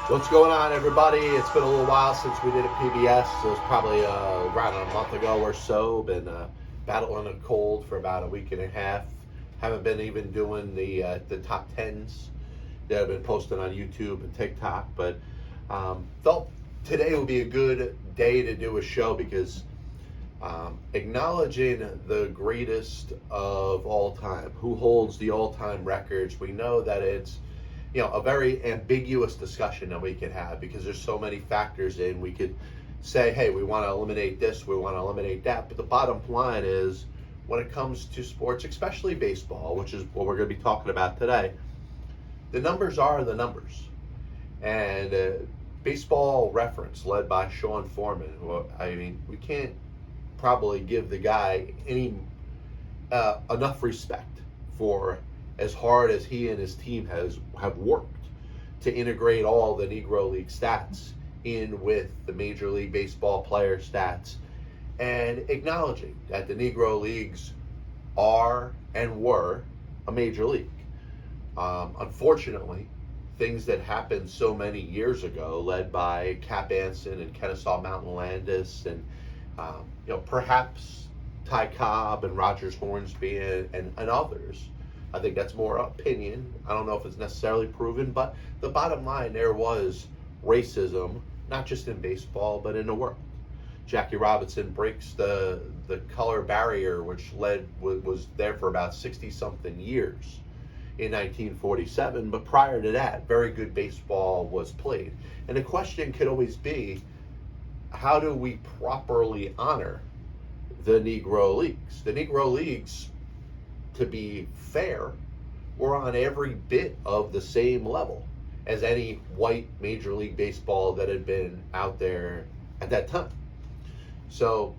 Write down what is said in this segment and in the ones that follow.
What's going on, everybody? It's been a little while since we did a PBS. It was probably around a month ago or so. Been battling a cold for about a week and a half. Haven't been even doing the top tens that have been posted on YouTube and TikTok. But felt today would be a good day to do a show because acknowledging the greatest of all time, who holds the all-time records. We know that it's a very ambiguous discussion that we can have because there's so many factors in. We could say, hey, we want to eliminate this, we want to eliminate that. But the bottom line is, when it comes to sports, especially baseball, which is what we're going to be talking about today, the numbers are the numbers. And Baseball Reference, led by Sean Foreman, we can't probably give the guy any enough respect for as hard as he and his team have worked to integrate all the Negro League stats in with the Major League Baseball player stats, and acknowledging that the Negro Leagues are and were a major league. Unfortunately, things that happened so many years ago, led by Cap Anson and Kennesaw Mountain Landis, and perhaps Ty Cobb and Rogers Hornsby and others. I think that's more opinion. I don't know if it's necessarily proven, but the bottom line, there was racism, not just in baseball, but in the world. Jackie Robinson breaks the color barrier, which was there for about 60-something years in 1947. But prior to that, very good baseball was played. And the question could always be, how do we properly honor the Negro Leagues? The Negro Leagues, to be fair, were on every bit of the same level as any white Major League Baseball that had been out there at that time. So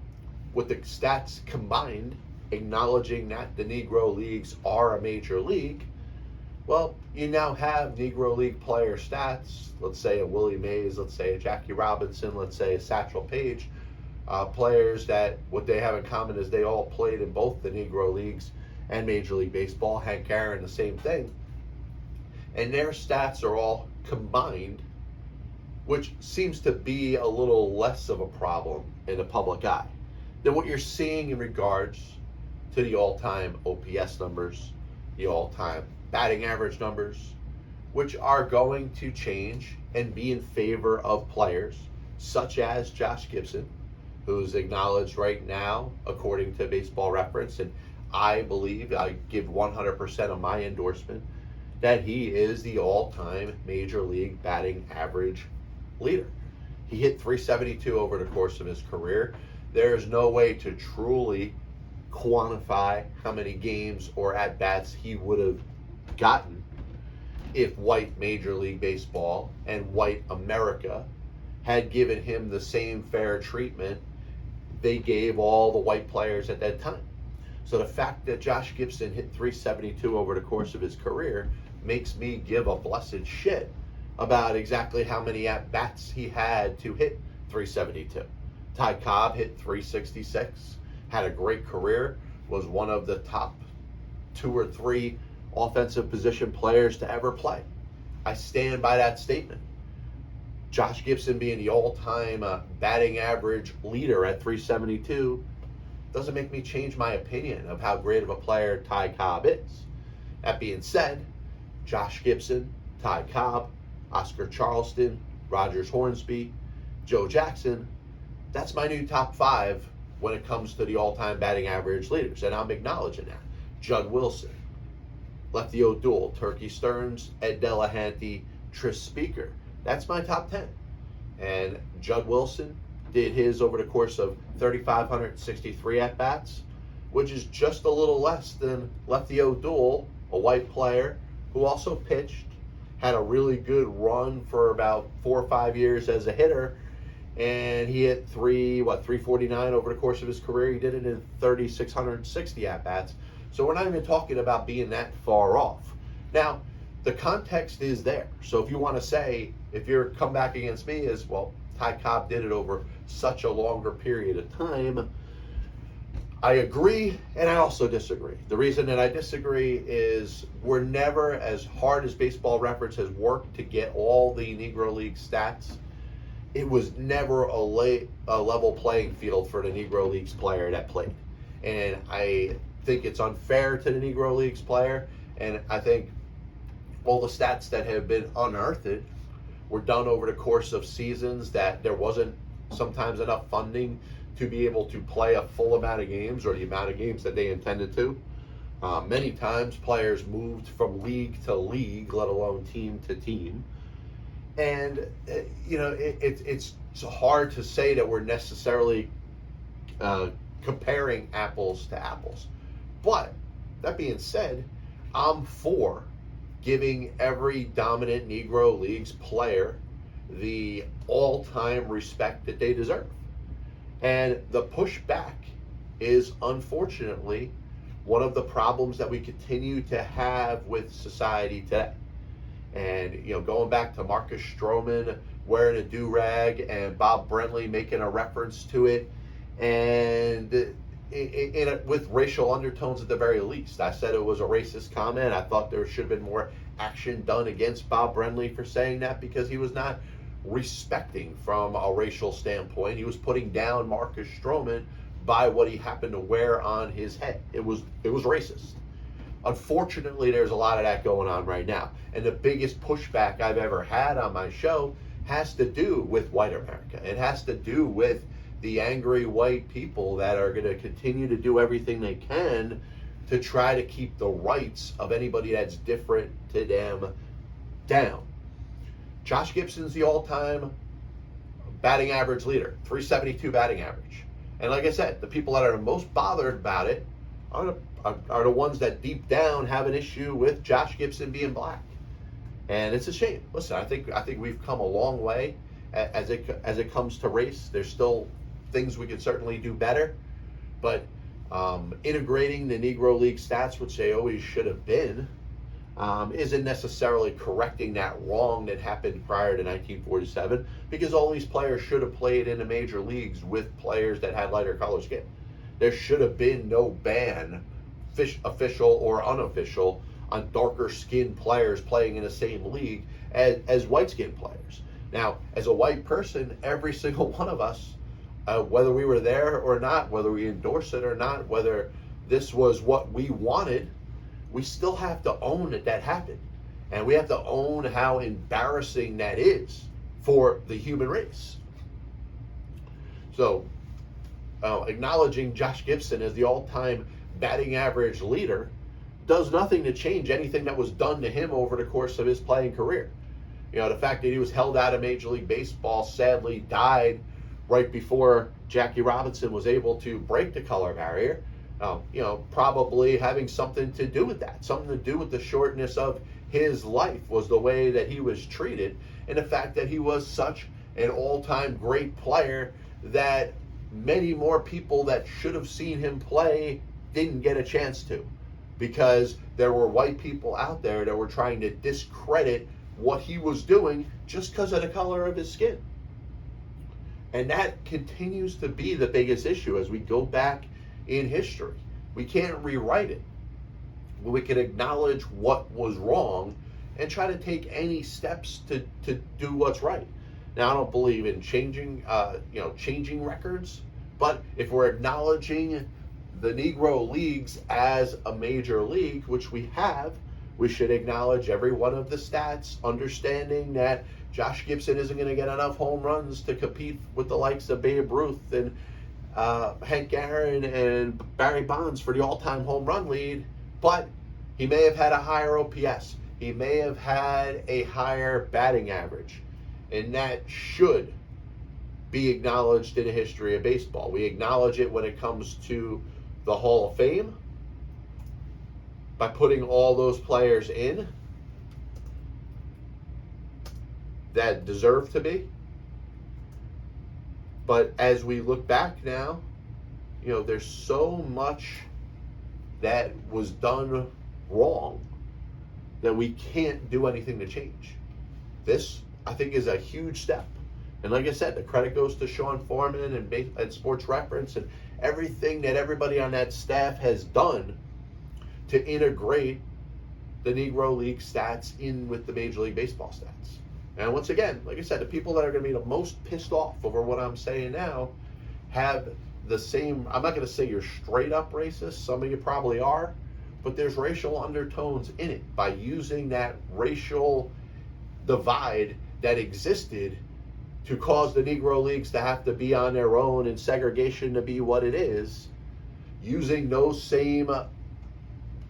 with the stats combined, acknowledging that the Negro Leagues are a major league, well, you now have Negro League player stats, let's say a Willie Mays, let's say a Jackie Robinson, let's say a Satchel Paige, players that what they have in common is they all played in both the Negro Leagues and Major League Baseball. Hank Aaron, the same thing. And their stats are all combined, which seems to be a little less of a problem in the public eye than what you're seeing in regards to the all-time OPS numbers, the all-time batting average numbers, which are going to change and be in favor of players such as Josh Gibson, who's acknowledged right now, according to Baseball Reference, and I believe, I give 100% of my endorsement, that he is the all-time Major League batting average leader. He hit 372 over the course of his career. There is no way to truly quantify how many games or at-bats he would have gotten if white Major League Baseball and white America had given him the same fair treatment they gave all the white players at that time. So the fact that Josh Gibson hit 372 over the course of his career makes me give a blessed shit about exactly how many at-bats he had to hit 372. Ty Cobb hit 366, had a great career, was one of the top 2 or 3 offensive position players to ever play. I stand by that statement. Josh Gibson being the all-time batting average leader at 372 doesn't make me change my opinion of how great of a player Ty Cobb is. That being said, Josh Gibson, Ty Cobb, Oscar Charleston, Rogers Hornsby, Joe Jackson, that's my new top 5 when it comes to the all-time batting average leaders, and I'm acknowledging that. Judd Wilson, Lefty O'Doul, Turkey Stearns, Ed Delahanty, Tris Speaker. That's my top 10. And Judd Wilson did his over the course of 3,563 at-bats, which is just a little less than Lefty O'Doul, a white player who also pitched, had a really good run for about 4 or 5 years as a hitter, and he hit 349 over the course of his career. He did it in 3,660 at-bats. So we're not even talking about being that far off. Now, the context is there. So if you want to say, if your comeback against me is, well, Ty Cobb did it over such a longer period of time, I agree, and I also disagree. The reason that I disagree is we're never, as hard as Baseball Reference has worked to get all the Negro League stats, it was never a level playing field for the Negro Leagues player that played. And I think it's unfair to the Negro Leagues player, and I think all the stats that have been unearthed were done over the course of seasons that there wasn't sometimes enough funding to be able to play a full amount of games or the amount of games that they intended to. Many times players moved from league to league, let alone team to team. And, it's hard to say that we're necessarily comparing apples to apples. But that being said, I'm for giving every dominant Negro Leagues player the all-time respect that they deserve. And the pushback is unfortunately one of the problems that we continue to have with society today. And, going back to Marcus Stroman wearing a durag and Bob Brenly making a reference to it, and with racial undertones at the very least. I said it was a racist comment. I thought there should have been more action done against Bob Brenly for saying that, because he was not respecting from a racial standpoint. He was putting down Marcus Stroman by what he happened to wear on his head. It was racist. Unfortunately, there's a lot of that going on right now. And the biggest pushback I've ever had on my show has to do with white America. It has to do with the angry white people that are going to continue to do everything they can to try to keep the rights of anybody that's different to them down. Josh Gibson's the all-time batting average leader, 372 batting average. And like I said, the people that are the most bothered about it are the ones that deep down have an issue with Josh Gibson being black. And it's a shame. Listen, I think we've come a long way as it comes to race. There's still things we could certainly do better, but integrating the Negro League stats, which they always should have been, isn't necessarily correcting that wrong that happened prior to 1947, because all these players should have played in the major leagues with players that had lighter color skin. There should have been no ban, official or unofficial, on darker skinned players playing in the same league as white skinned players. Now, as a white person, every single one of us, whether we were there or not, whether we endorse it or not, whether this was what we wanted, we still have to own that happened. And we have to own how embarrassing that is for the human race. So, acknowledging Josh Gibson as the all-time batting average leader does nothing to change anything that was done to him over the course of his playing career. The fact that he was held out of Major League Baseball, sadly died right before Jackie Robinson was able to break the color barrier, probably having something to do with that. Something to do with the shortness of his life was the way that he was treated, and the fact that he was such an all-time great player that many more people that should have seen him play didn't get a chance to, because there were white people out there that were trying to discredit what he was doing just because of the color of his skin. And that continues to be the biggest issue as we go back in history. We can't rewrite it. We can acknowledge what was wrong and try to take any steps to do what's right. Now, I don't believe in changing records, but if we're acknowledging the Negro Leagues as a major league, which we have, we should acknowledge every one of the stats, understanding that Josh Gibson isn't going to get enough home runs to compete with the likes of Babe Ruth and Hank Aaron and Barry Bonds for the all-time home run lead, but he may have had a higher OPS. He may have had a higher batting average, and that should be acknowledged in the history of baseball. We acknowledge it when it comes to the Hall of Fame by putting all those players in that deserve to be. But as we look back now, there's so much that was done wrong that we can't do anything to change. This, I think, is a huge step. And like I said, the credit goes to Sean Foreman and Sports Reference and everything that everybody on that staff has done to integrate the Negro League stats in with the Major League Baseball stats. And once again, like I said, the people that are going to be the most pissed off over what I'm saying now have the same, I'm not going to say you're straight up racist, some of you probably are, but there's racial undertones in it by using that racial divide that existed to cause the Negro Leagues to have to be on their own and segregation to be what it is, using those same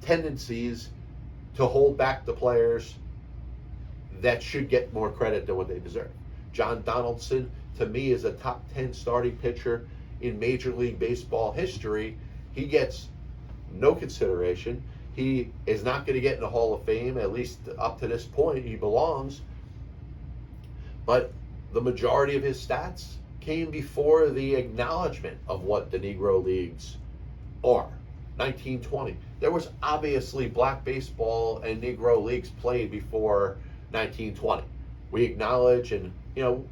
tendencies to hold back the players that should get more credit than what they deserve. John Donaldson, to me, is a top 10 starting pitcher in Major League Baseball history. He gets no consideration. He is not going to get in the Hall of Fame, at least up to this point. He belongs. But the majority of his stats came before the acknowledgement of what the Negro Leagues are. 1920. There was obviously black baseball and Negro Leagues played before 1920. We acknowledge, and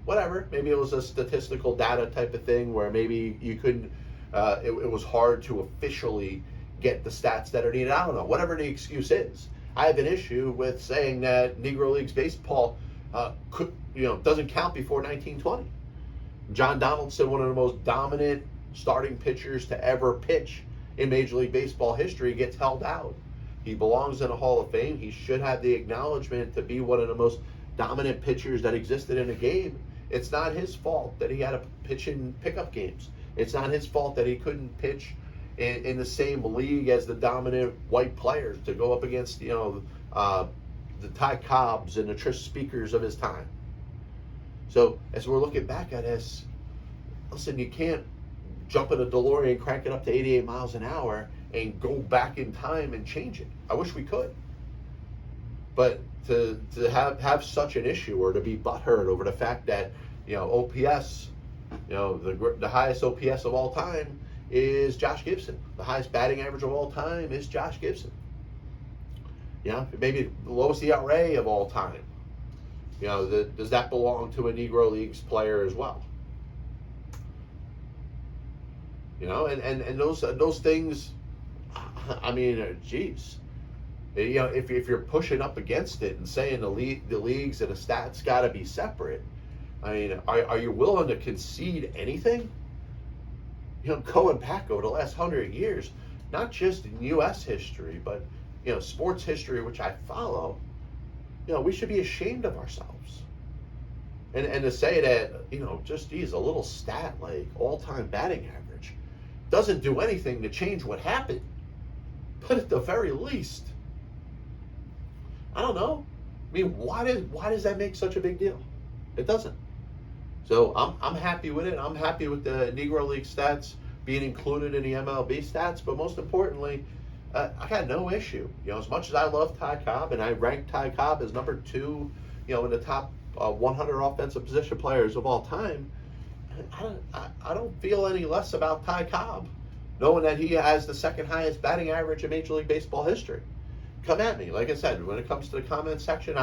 whatever, maybe it was a statistical data type of thing where maybe you couldn't, it was hard to officially get the stats that are needed. I don't know, whatever the excuse is. I have an issue with saying that Negro Leagues baseball doesn't count before 1920. John Donaldson, one of the most dominant starting pitchers to ever pitch in Major League Baseball history, gets held out. He belongs in a Hall of Fame. He should have the acknowledgement to be one of the most dominant pitchers that existed in a game. It's not his fault that he had to pitch in pickup games. It's not his fault that he couldn't pitch in the same league as the dominant white players to go up against the Ty Cobbs and the Trish Speakers of his time. So as we're looking back at this, listen, you can't jump in a DeLorean, crank it up to 88 miles an hour, and go back in time and change it. I wish we could. But to have such an issue, or to be butthurt over the fact that OPS, the highest OPS of all time is Josh Gibson. The highest batting average of all time is Josh Gibson. Maybe the lowest ERA of all time. Does that belong to a Negro Leagues player as well? And those things, I mean, geez. If you're pushing up against it and saying the leagues and the stats got to be separate, I mean, are you willing to concede anything? Going back over the last 100 years, not just in U.S. history, but sports history, which I follow, we should be ashamed of ourselves. And to say that, just a little stat like all-time batting average doesn't do anything to change what happened. But at the very least, I don't know. I mean, why does that make such a big deal? It doesn't. So I'm happy with it. I'm happy with the Negro League stats being included in the MLB stats. But most importantly, I got no issue. As much as I love Ty Cobb, and I rank Ty Cobb as number 2, in the top 100 offensive position players of all time, I don't feel any less about Ty Cobb, knowing that he has the second highest batting average in Major League Baseball history. Come at me. Like I said, when it comes to the comment section,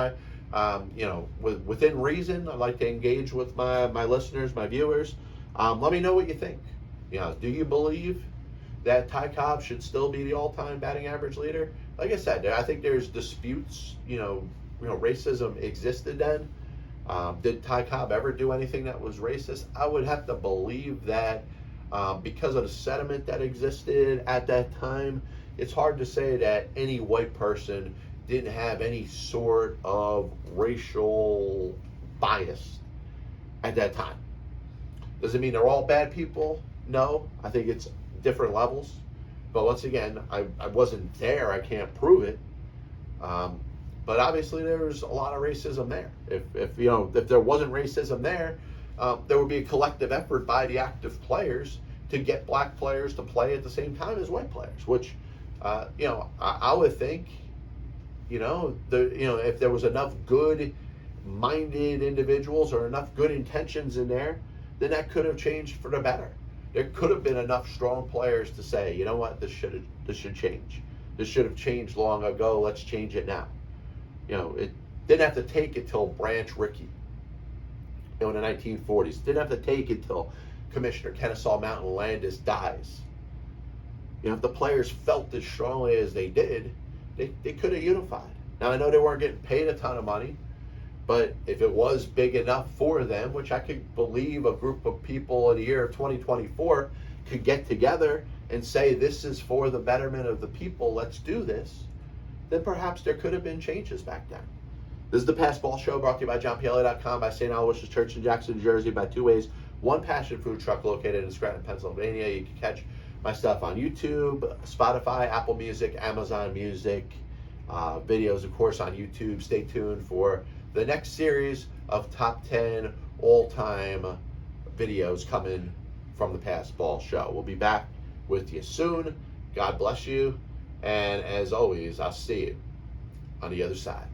within reason, I like to engage with my listeners, my viewers. Let me know what you think. Do you believe that Ty Cobb should still be the all-time batting average leader? Like I said, I think there's disputes. Racism existed then. Did Ty Cobb ever do anything that was racist? I would have to believe that because of the sentiment that existed at that time, it's hard to say that any white person didn't have any sort of racial bias at that time. Does it mean they're all bad people? No. I think it's different levels. But once again, I wasn't there. I can't prove it. But obviously there's a lot of racism there. If there wasn't racism there, there would be a collective effort by the active players to get black players to play at the same time as white players, which I would think, if there was enough good-minded individuals or enough good intentions in there, then that could have changed for the better. There could have been enough strong players to say, you know what, this should change. This should have changed long ago. Let's change it now. It didn't have to take it till Branch Rickey, in the 1940s. It didn't have to take it till Commissioner Kennesaw Mountain Landis dies. You know, if the players felt as strongly as they did, they could have unified. Now, I know they weren't getting paid a ton of money, but if it was big enough for them, which I could believe a group of people in the year of 2024 could get together and say, this is for the betterment of the people, let's do this, then perhaps there could have been changes back then. This is the Passball Show, brought to you by JohnPLA.com, by St. Aloysius Church in Jackson, New Jersey, by Two Ways, One Passion Food Truck located in Scranton, Pennsylvania. You can catch my stuff on YouTube, Spotify, Apple Music, Amazon Music, videos, of course, on YouTube. Stay tuned for the next series of top 10 all-time videos coming from the Passball Show. We'll be back with you soon. God bless you. And as always, I'll see you on the other side.